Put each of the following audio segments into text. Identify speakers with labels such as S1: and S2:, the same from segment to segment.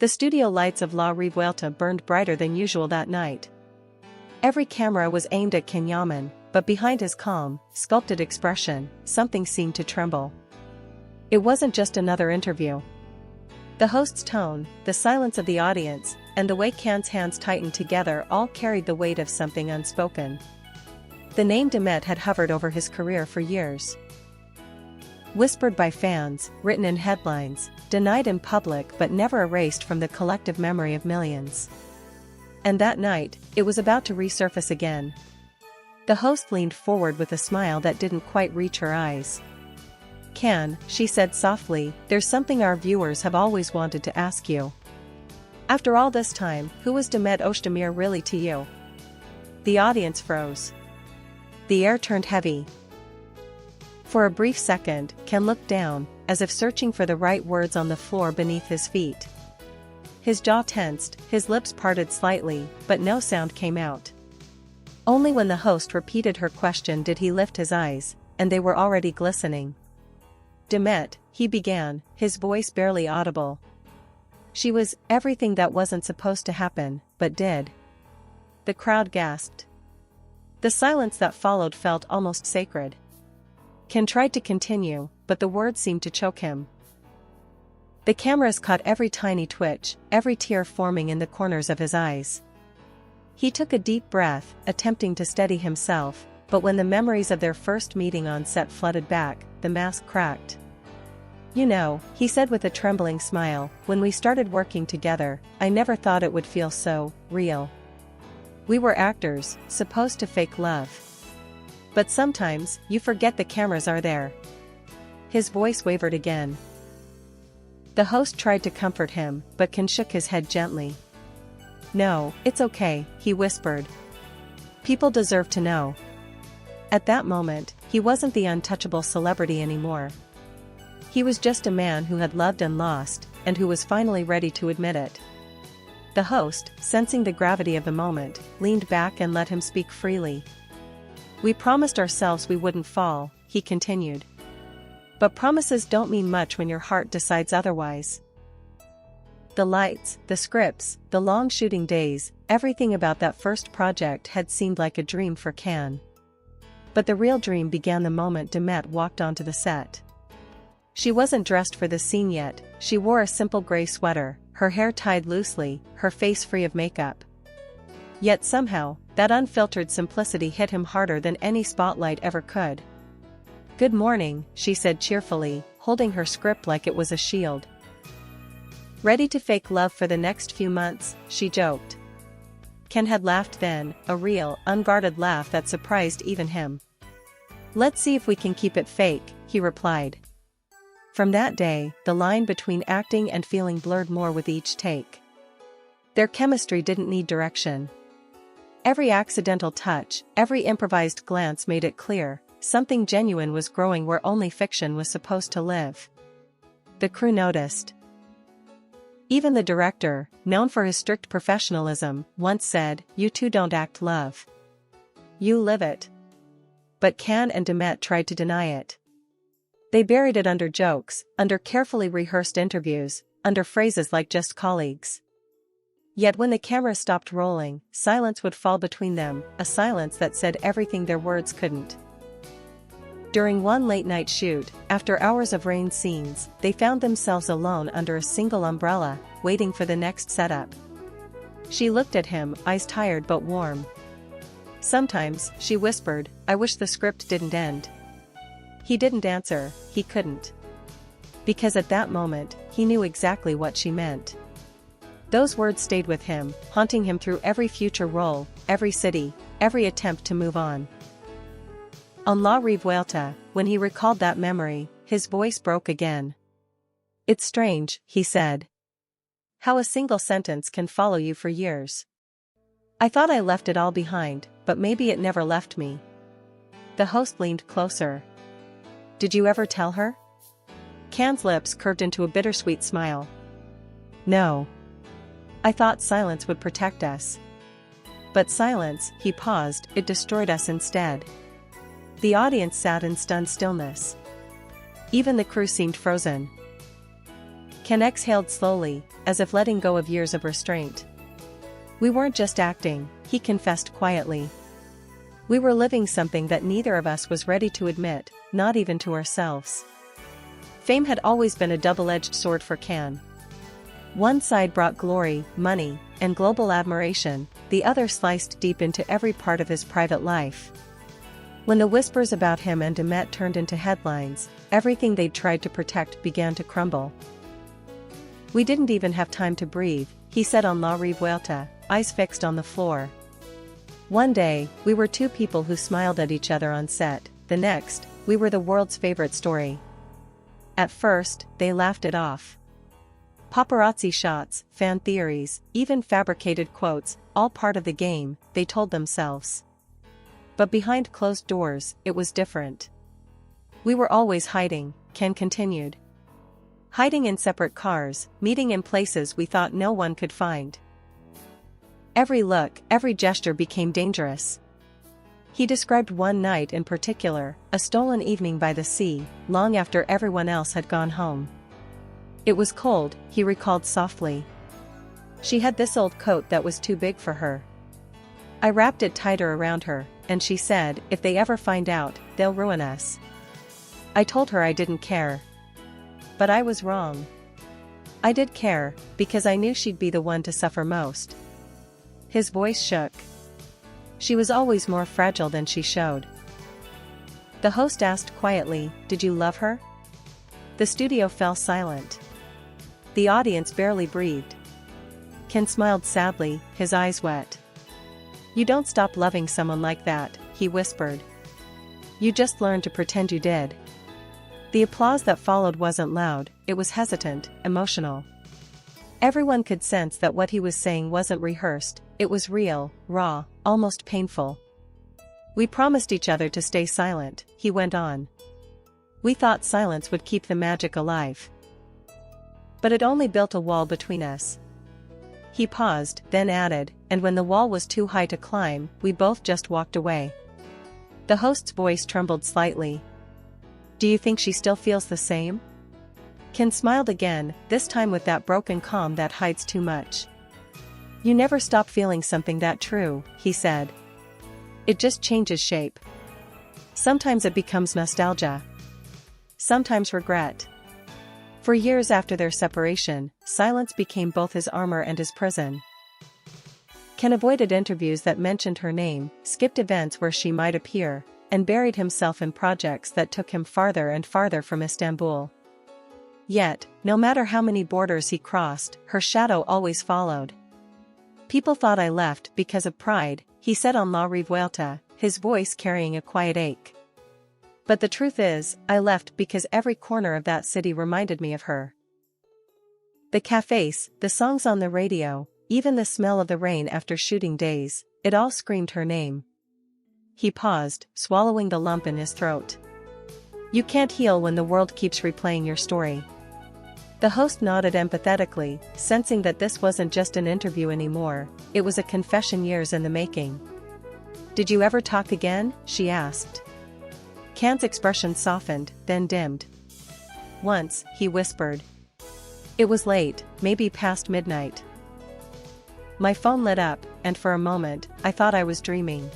S1: The studio lights of La Revuelta burned brighter than usual that night. Every camera was aimed at Can Yaman, but behind his calm, sculpted expression, something seemed to tremble. It wasn't just another interview. The host's tone, the silence of the audience, and the way Can's hands tightened together all carried the weight of something unspoken. The name Demet had hovered over his career for years. Whispered by fans, written in headlines, denied in public but never erased from the collective memory of millions. And that night, it was about to resurface again. The host leaned forward with a smile that didn't quite reach her eyes. "Can," she said softly, "there's something our viewers have always wanted to ask you. After all this time, who was Demet Özdemir really to you?" The audience froze. The air turned heavy. For a brief second, Can looked down, as if searching for the right words on the floor beneath his feet. His jaw tensed, his lips parted slightly, but no sound came out. Only when the host repeated her question did he lift his eyes, and they were already glistening. "Demet," he began, his voice barely audible. "She was everything that wasn't supposed to happen, but did." The crowd gasped. The silence that followed felt almost sacred. Can tried to continue, but the words seemed to choke him. The cameras caught every tiny twitch, every tear forming in the corners of his eyes. He took a deep breath, attempting to steady himself, but when the memories of their first meeting on set flooded back, the mask cracked. "You know," he said with a trembling smile, "when we started working together, I never thought it would feel so real. We were actors, supposed to fake love. But sometimes, you forget the cameras are there." His voice wavered again. The host tried to comfort him, but Can shook his head gently. "No, it's okay," he whispered. "People deserve to know." At that moment, he wasn't the untouchable celebrity anymore. He was just a man who had loved and lost, and who was finally ready to admit it. The host, sensing the gravity of the moment, leaned back and let him speak freely. "We promised ourselves we wouldn't fall," he continued. "But promises don't mean much when your heart decides otherwise." The lights, the scripts, the long shooting days, everything about that first project had seemed like a dream for Can. But the real dream began the moment Demet walked onto the set. She wasn't dressed for the scene yet, she wore a simple gray sweater, her hair tied loosely, her face free of makeup. Yet somehow, that unfiltered simplicity hit him harder than any spotlight ever could. "Good morning," she said cheerfully, holding her script like it was a shield. "Ready to fake love for the next few months?" she joked. Can had laughed then, a real, unguarded laugh that surprised even him. "Let's see if we can keep it fake," he replied. From that day, the line between acting and feeling blurred more with each take. Their chemistry didn't need direction. Every accidental touch, every improvised glance made it clear, something genuine was growing where only fiction was supposed to live. The crew noticed. Even the director, known for his strict professionalism, once said, "You two don't act love. You live it." But Can and Demet tried to deny it. They buried it under jokes, under carefully rehearsed interviews, under phrases like "just colleagues." Yet when the camera stopped rolling, silence would fall between them, a silence that said everything their words couldn't. During one late-night shoot, after hours of rain scenes, they found themselves alone under a single umbrella, waiting for the next setup. She looked at him, eyes tired but warm. "Sometimes," she whispered, "I wish the script didn't end." He didn't answer, he couldn't. Because at that moment, he knew exactly what she meant. Those words stayed with him, haunting him through every future role, every city, every attempt to move on. On La Revuelta, when he recalled that memory, his voice broke again. "It's strange," he said. "How a single sentence can follow you for years. I thought I left it all behind, but maybe it never left me." The host leaned closer. "Did you ever tell her?" Can's lips curved into a bittersweet smile. "No. I thought silence would protect us. But silence," he paused, "it destroyed us instead." The audience sat in stunned stillness. Even the crew seemed frozen. Can exhaled slowly, as if letting go of years of restraint. We weren't just acting, he confessed quietly. We were living something that neither of us was ready to admit, not even to ourselves. Fame had always been a double-edged sword for Can. One side brought glory, money, and global admiration, the other sliced deep into every part of his private life. When the whispers about him and Demet turned into headlines, everything they'd tried to protect began to crumble. We didn't even have time to breathe, he said on La Revuelta, eyes fixed on the floor. One day, we were two people who smiled at each other on set, the next, we were the world's favorite story. At first, they laughed it off. Paparazzi shots, fan theories, even fabricated quotes, all part of the game, they told themselves. But behind closed doors, it was different. We were always hiding, Can continued. Hiding in separate cars, meeting in places we thought no one could find. Every look, every gesture became dangerous. He described one night in particular, a stolen evening by the sea, long after everyone else had gone home. It was cold, he recalled softly. She had this old coat that was too big for her. I wrapped it tighter around her, and she said, if they ever find out, they'll ruin us. I told her I didn't care. But I was wrong. I did care, because I knew she'd be the one to suffer most. His voice shook. She was always more fragile than she showed. The host asked quietly, did you love her? The studio fell silent. The audience barely breathed. Can smiled sadly, his eyes wet. You don't stop loving someone like that, he whispered. You just learn to pretend you did. The applause that followed wasn't loud, it was hesitant, emotional. Everyone could sense that what he was saying wasn't rehearsed, it was real, raw, almost painful. We promised each other to stay silent, he went on. We thought silence would keep the magic alive. But it only built a wall between us. He paused, then added, and when the wall was too high to climb, we both just walked away. The host's voice trembled slightly. Do you think she still feels the same? Can smiled again, this time with that broken calm that hides too much. You never stop feeling something that true, he said. It just changes shape. Sometimes it becomes nostalgia. Sometimes regret. For years after their separation, silence became both his armor and his prison. Ken avoided interviews that mentioned her name, skipped events where she might appear, and buried himself in projects that took him farther and farther from Istanbul. Yet, no matter how many borders he crossed, her shadow always followed. People thought I left because of pride, he said on La Revuelta, his voice carrying a quiet ache. But the truth is, I left because every corner of that city reminded me of her. The cafes, the songs on the radio, even the smell of the rain after shooting days, it all screamed her name. He paused, swallowing the lump in his throat. You can't heal when the world keeps replaying your story. The host nodded empathetically, sensing that this wasn't just an interview anymore, it was a confession years in the making. Did you ever talk again? She asked. Can's expression softened, then dimmed. Once, he whispered. It was late, maybe past midnight. My phone lit up, and for a moment, I thought I was dreaming.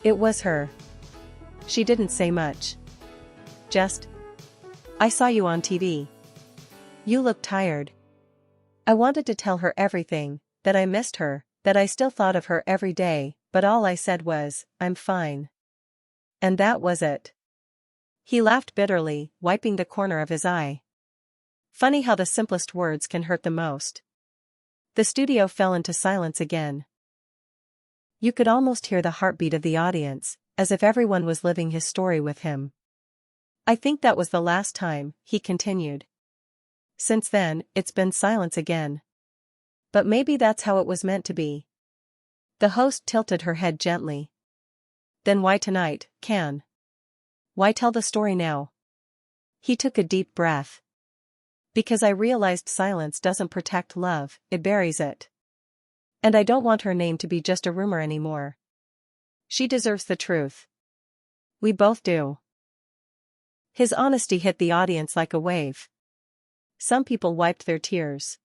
S1: It was her. She didn't say much. Just, I saw you on TV. You looked tired. I wanted to tell her everything, that I missed her, that I still thought of her every day, but all I said was, I'm fine. And that was it. He laughed bitterly, wiping the corner of his eye. Funny how the simplest words can hurt the most. The studio fell into silence again. You could almost hear the heartbeat of the audience, as if everyone was living his story with him. I think that was the last time, he continued. Since then, it's been silence again. But maybe that's how it was meant to be. The host tilted her head gently. Then why tonight, Can? Why tell the story now? He took a deep breath. Because I realized silence doesn't protect love, it buries it. And I don't want her name to be just a rumor anymore. She deserves the truth. We both do. His honesty hit the audience like a wave. Some people wiped their tears.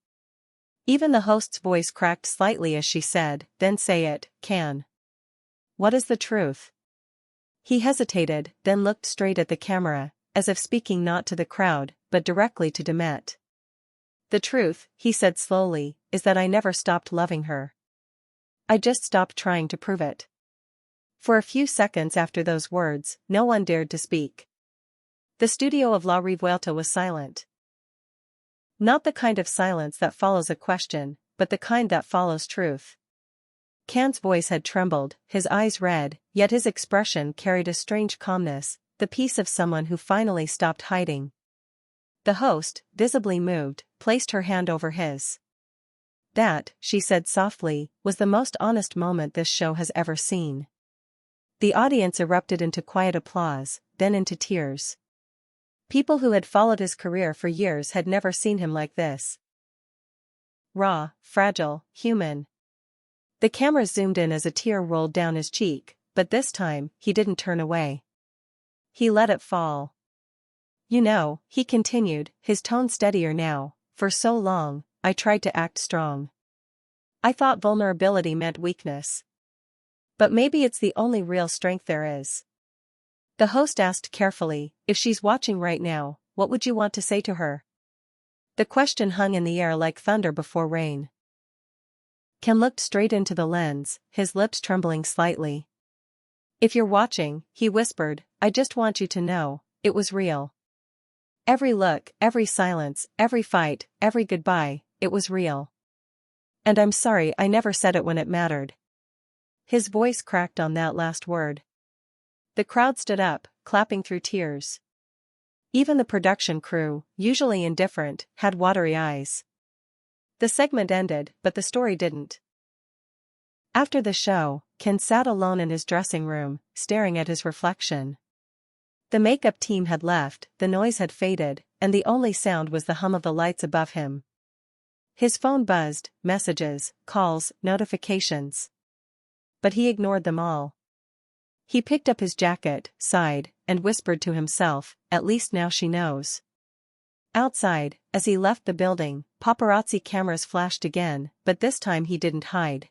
S1: Even the host's voice cracked slightly as she said, "Then say it, Can. What is the truth?" He hesitated, then looked straight at the camera, as if speaking not to the crowd, but directly to Demet. "The truth," he said slowly, "is that I never stopped loving her. I just stopped trying to prove it." For a few seconds after those words, no one dared to speak. The studio of La Revuelta was silent. Not the kind of silence that follows a question, but the kind that follows truth. Can's voice had trembled, his eyes red, yet his expression carried a strange calmness, the peace of someone who finally stopped hiding. The host, visibly moved, placed her hand over his. "That," she said softly, "was the most honest moment this show has ever seen." The audience erupted into quiet applause, then into tears. People who had followed his career for years had never seen him like this. Raw, fragile, human. The camera zoomed in as a tear rolled down his cheek, but this time, he didn't turn away. He let it fall. "You know," he continued, his tone steadier now, "for so long, I tried to act strong. I thought vulnerability meant weakness. But maybe it's the only real strength there is." The host asked carefully, "If she's watching right now, what would you want to say to her?" The question hung in the air like thunder before rain. Can looked straight into the lens, his lips trembling slightly. "If you're watching," he whispered, "I just want you to know, it was real. Every look, every silence, every fight, every goodbye, it was real. And I'm sorry I never said it when it mattered." His voice cracked on that last word. The crowd stood up, clapping through tears. Even the production crew, usually indifferent, had watery eyes. The segment ended, but the story didn't. After the show, Can sat alone in his dressing room, staring at his reflection. The makeup team had left, the noise had faded, and the only sound was the hum of the lights above him. His phone buzzed, messages, calls, notifications. But he ignored them all. He picked up his jacket, sighed, and whispered to himself, "At least now she knows." Outside, as he left the building, paparazzi cameras flashed again, but this time he didn't hide.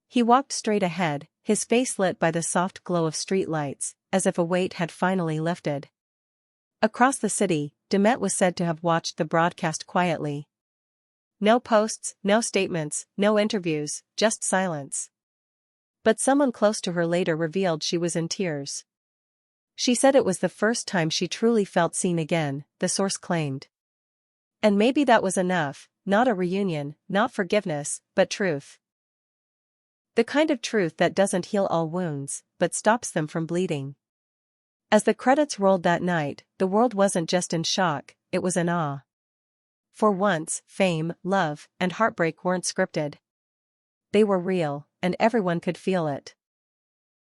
S1: He walked straight ahead, his face lit by the soft glow of streetlights, as if a weight had finally lifted. Across the city, Demet was said to have watched the broadcast quietly. No posts, no statements, no interviews, just silence. But someone close to her later revealed she was in tears. She said it was the first time she truly felt seen again, the source claimed. And maybe that was enough, not a reunion, not forgiveness, but truth. The kind of truth that doesn't heal all wounds, but stops them from bleeding. As the credits rolled that night, the world wasn't just in shock, it was in awe. For once, fame, love, and heartbreak weren't scripted. They were real, and everyone could feel it.